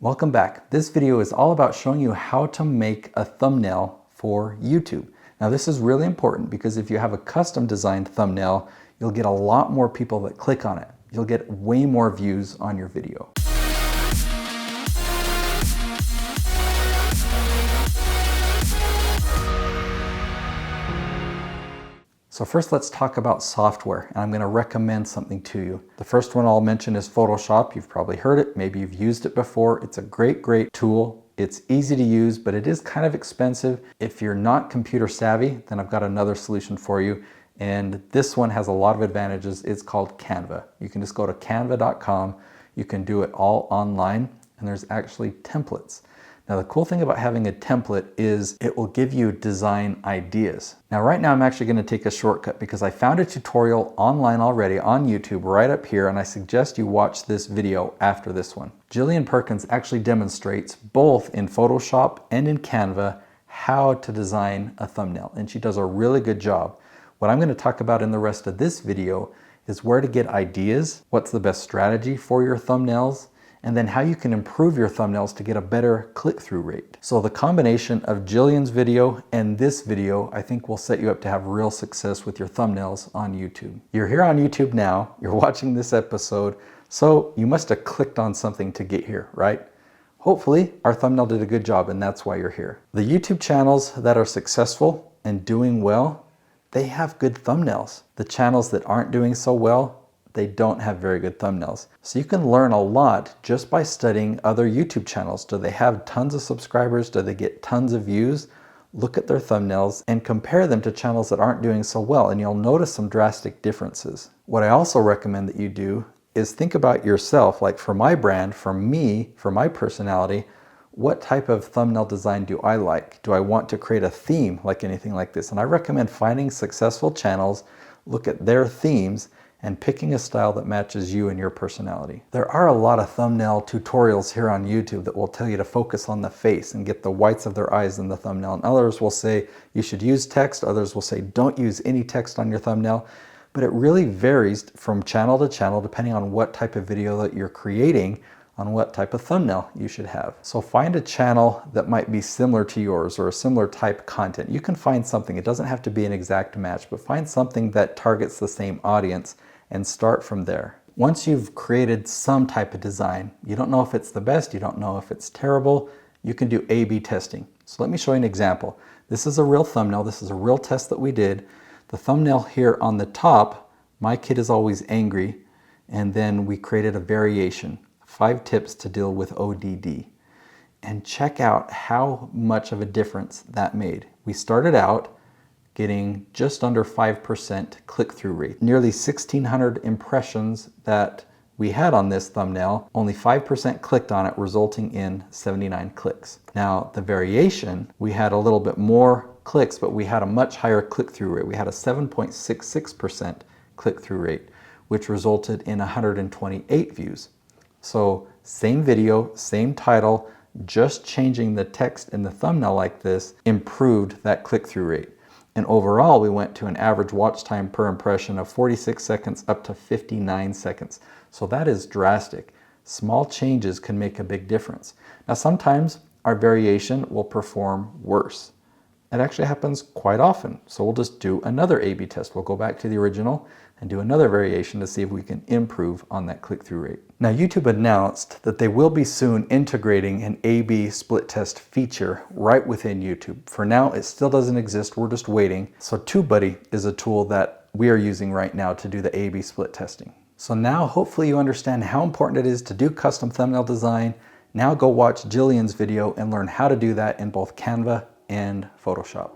Welcome back. This video is all about showing you how to make a thumbnail for YouTube. Now this is really important because if you have a custom designed thumbnail, you'll get a lot more people that click on it. You'll get way more views on your video. So first let's talk about software, and I'm going to recommend something to you. The first one I'll mention is Photoshop. You've probably heard it, maybe you've used it before. It's a great tool. It's easy to use, but it is kind of expensive. If you're not computer savvy, then I've got another solution for you. And this one has a lot of advantages. It's called Canva. You can just go to canva.com. You can do it all online, and there's actually templates. Now the cool thing about having a template is it will give you design ideas. Now right now I'm actually going to take a shortcut because I found a tutorial online already on YouTube right up here, and I suggest you watch this video after this one. Jillian Perkins actually demonstrates both in Photoshop and in Canva how to design a thumbnail, and she does a really good job. What I'm going to talk about in the rest of this video is where to get ideas, what's the best strategy for your thumbnails, and then how you can improve your thumbnails to get a better click-through rate. So the combination of Jillian's video and this video, I think will set you up to have real success with your thumbnails on YouTube. You're here on YouTube now, you're watching this episode, so you must have clicked on something to get here, right? Hopefully our thumbnail did a good job and that's why you're here. The YouTube channels that are successful and doing well, they have good thumbnails. The channels that aren't doing so well, they don't have very good thumbnails. So you can learn a lot just by studying other YouTube channels. Do they have tons of subscribers? Do they get tons of views? Look at their thumbnails and compare them to channels that aren't doing so well, and you'll notice some drastic differences. What I also recommend that you do is think about yourself, like for my brand, for me, for my personality, what type of thumbnail design do I like? Do I want to create a theme like anything like this? And I recommend finding successful channels, look at their themes, and picking a style that matches you and your personality. There are a lot of thumbnail tutorials here on YouTube that will tell you to focus on the face and get the whites of their eyes in the thumbnail. And others will say you should use text. Others will say don't use any text on your thumbnail. But it really varies from channel to channel depending on what type of video that you're creating, on what type of thumbnail you should have. So find a channel that might be similar to yours or a similar type content. You can find something. It doesn't have to be an exact match, but find something that targets the same audience and start from there. Once you've created some type of design, you don't know if it's the best, you don't know if it's terrible, you can do A/B testing. So let me show you an example. This is a real thumbnail. This is a real test that we did. The thumbnail here on the top, my kid is always angry, and then we created a variation, 5 tips to deal with ODD. And check out how much of a difference that made. We started out getting just under 5% click-through rate. Nearly 1,600 impressions that we had on this thumbnail, only 5% clicked on it, resulting in 79 clicks. Now, the variation, we had a little bit more clicks, but we had a much higher click-through rate. We had a 7.66% click-through rate, which resulted in 128 views. So, same video, same title, just changing the text in the thumbnail like this improved that click-through rate. And overall, we went to an average watch time per impression of 46 seconds up to 59 seconds. So that is drastic. Small changes can make a big difference. Now, sometimes our variation will perform worse. It actually happens quite often. So we'll just do another A/B test. We'll go back to the original and do another variation to see if we can improve on that click-through rate. Now, YouTube announced that they will be soon integrating an A/B split test feature right within YouTube. For now, it still doesn't exist. We're just waiting. So TubeBuddy is a tool that we are using right now to do the A/B split testing. So now hopefully you understand how important it is to do custom thumbnail design. Now go watch Jillian's video and learn how to do that in both Canva and Photoshop.